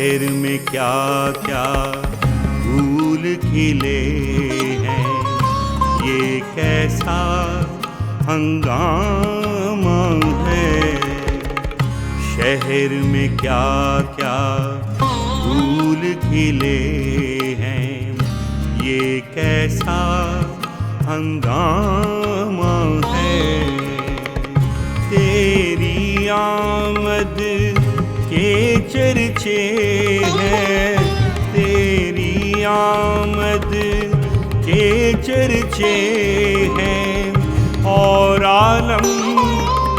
शहर में क्या क्या फूल खिले हैं, ये कैसा हंगामा है। शहर में क्या क्या फूल खिले हैं, ये कैसा हंगामा है। तेरी आमद के चर्चे हैं, तेरी आमद के चर्चे हैं, और आलम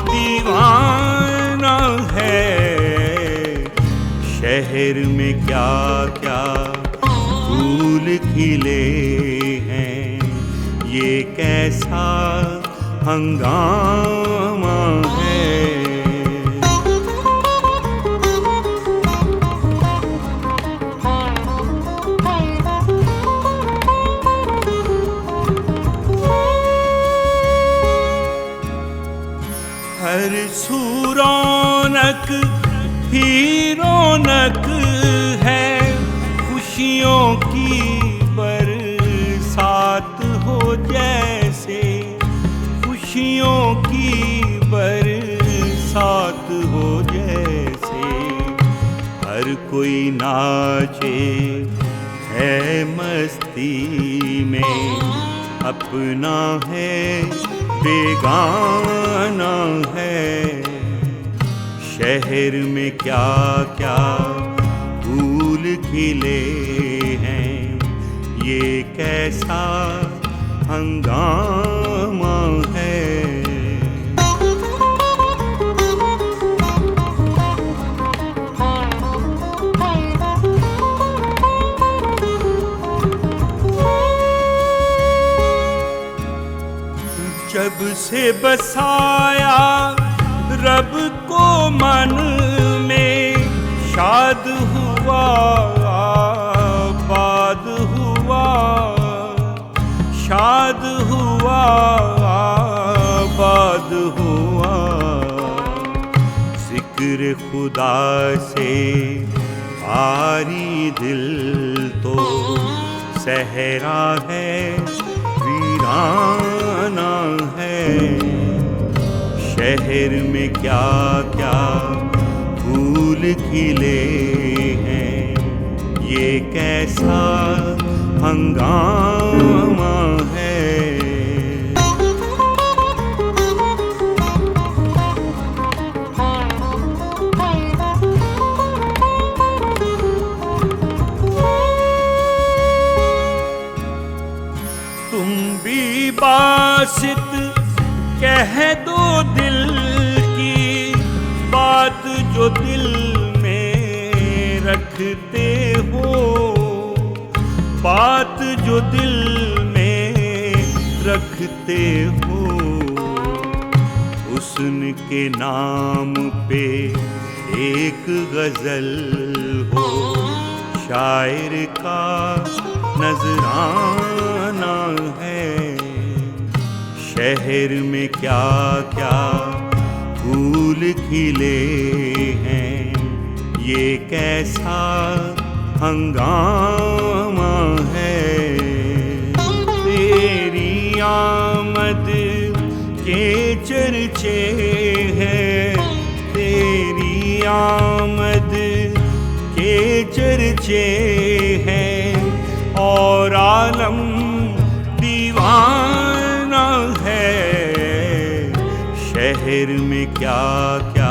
दीवाना है। शहर में क्या क्या फूल खिले हैं, ये कैसा हंगामा है। हर सू रौनक ही रौनक है, खुशियों की बरसात हो जैसे, खुशियों की बरसात हो जैसे। हर कोई नाचे है मस्ती में, अपना है बेगाना है। शहर में क्या क्या फूल खिले हैं, ये कैसा हंगामा है। जब से बसाया रब को मन में, शाद हुआ आबाद हुआ, शाद हुआ आबाद हुआ। जिक्र खुदा से आरी दिल तो सहरा है, वीराना है। शहर में क्या क्या फूल खिले हैं, ये कैसा हंगामा है। तुम भी बासित कह दो दिल की बात, जो दिल में रखते हो, बात जो दिल में रखते हो। हुस्न के नाम पे एक गजल हो, शायर का नजराना है। शहर में क्या क्या फूल खिले हैं, ये कैसा हंगामा है। तेरी आमद के चर्चे हैं, तेरी आमद के चर्चे हैं, और आलम दीवाना है। शहर में क्या क्या